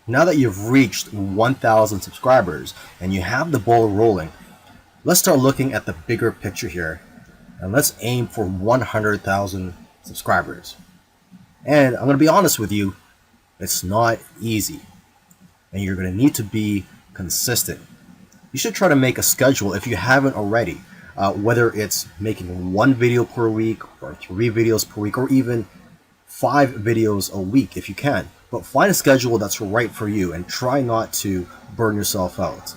Now that you've reached 1,000 subscribers and you have the ball rolling, let's start looking at the bigger picture here, and let's aim for 100,000 subscribers. And I'm going to be honest with you, it's not easy, and you're going to need to be consistent. You should try to make a schedule if you haven't already, whether it's making 1 video per week or 3 videos per week or even 5 videos a week if you can. But find a schedule that's right for you and try not to burn yourself out.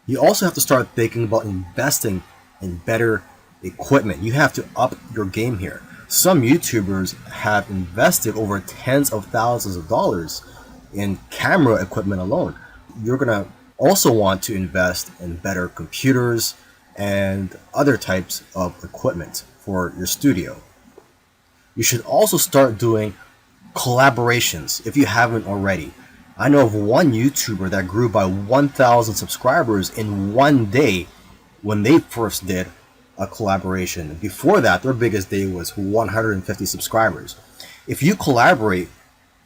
You also have to start thinking about investing in better equipment. You have to up your game here. Some YouTubers have invested over tens of thousands of dollars in camera equipment alone. You're going to also want to invest in better computers and other types of equipment for your studio. You should also start doing collaborations if you haven't already. I know of one YouTuber that grew by 1,000 subscribers in one day when they first did a collaboration. Before that, their biggest day was 150 subscribers. If you collaborate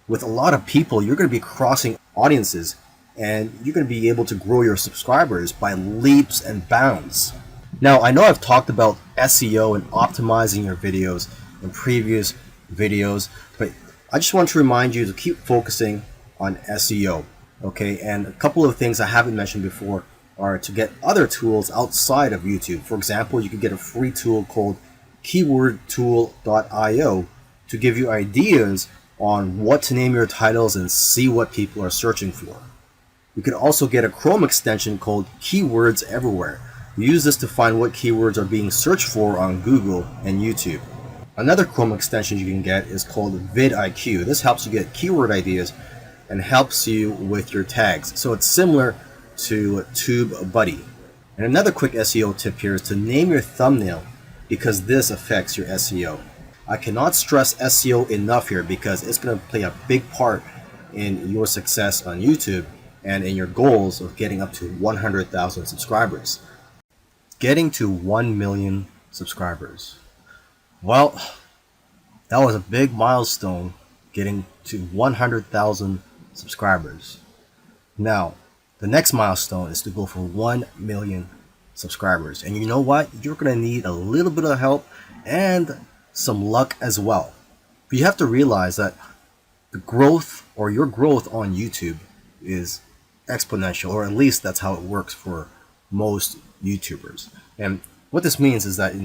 with a lot of people, you're going to be crossing audiences and you're going to be able to grow your subscribers by leaps and bounds. Now, I know I've talked about SEO and optimizing your videos in previous videos, but I just want to remind you to keep focusing on SEO, okay? And a couple of things I haven't mentioned before are to get other tools outside of YouTube. For example, you can get a free tool called keywordtool.io to give you ideas on what to name your titles and see what people are searching for. You can also get a Chrome extension called Keywords Everywhere. Use this to find what keywords are being searched for on Google and YouTube. Another Chrome extension you can get is called vidIQ. This helps you get keyword ideas and helps you with your tags. So it's similar to TubeBuddy. And another quick SEO tip here is to name your thumbnail because this affects your SEO. I cannot stress SEO enough here because it's going to play a big part in your success on YouTube and in your goals of getting up to 100,000 subscribers. Getting to 1 million subscribers. Well, that was a big milestone, getting to 100,000 subscribers. Now, the next milestone is to go for 1 million subscribers. And you know what? You're going to need a little bit of help and some luck as well. But you have to realize that the growth or your growth on YouTube is exponential, or at least that's how it works for most YouTubers. And what this means is that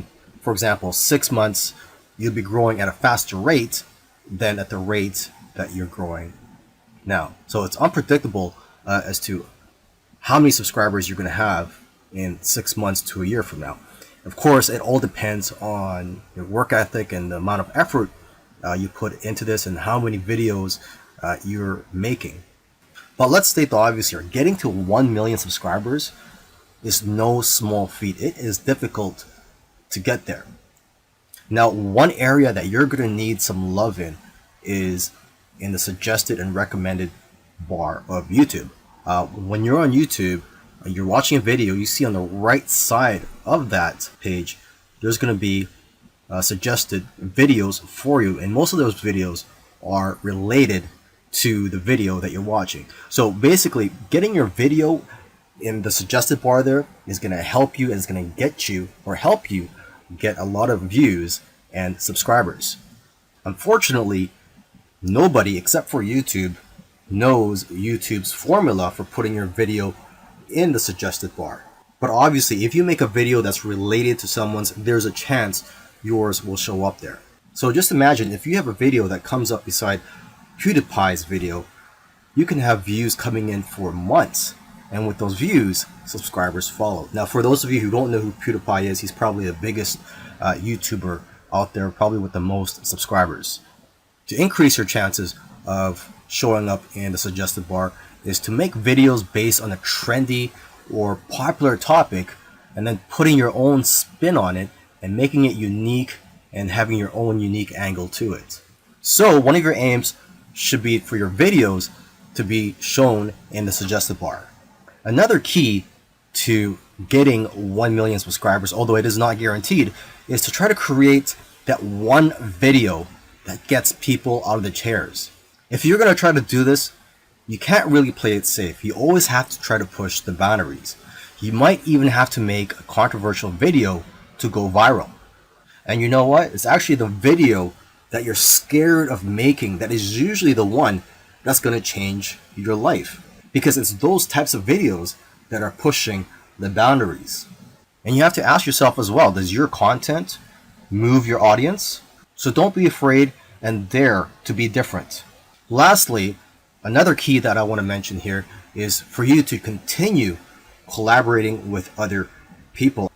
for example, 6 months, you'll be growing at a faster rate than at the rate that you're growing now. So it's unpredictable as to how many subscribers you're going to have in 6 months to a year from now. Of course, it all depends on your work ethic and the amount of effort you put into this and how many videos you're making. But let's state the obvious here. Getting to 1 million subscribers is no small feat. It is difficult to get there. Now, one area that you're going to need some love in is in the suggested and recommended bar of YouTube. When you're on YouTube, you're watching a video, you see on the right side of that page, there's going to be suggested videos for you, and most of those videos are related to the video that you're watching. So basically, getting your video in the suggested bar there is going to help you and it's going to get you or help you get a lot of views and subscribers. Unfortunately, nobody except for YouTube knows YouTube's formula for putting your video in the suggested bar. But obviously, if you make a video that's related to someone's, there's a chance yours will show up there. So just imagine if you have a video that comes up beside PewDiePie's video, you can have views coming in for months. And with those views, subscribers follow. Now, for those of you who don't know who PewDiePie is, he's probably the biggest YouTuber out there, probably with the most subscribers. To increase your chances of showing up in the suggested bar is to make videos based on a trendy or popular topic and then putting your own spin on it and making it unique and having your own unique angle to it. So one of your aims should be for your videos to be shown in the suggested bar. Another key to getting 1 million subscribers, although it is not guaranteed, is to try to create that one video that gets people out of the chairs. If you're going to try to do this, You can't really play it safe. You always have to try to push the boundaries. You might even have to make a controversial video to go viral. And you know what? It's actually the video that you're scared of making that is usually the one that's going to change your life. Because it's those types of videos that are pushing the boundaries. And you have to ask yourself as well, does your content move your audience? So don't be afraid and dare to be different. Lastly, another key that I want to mention here is for you to continue collaborating with other people.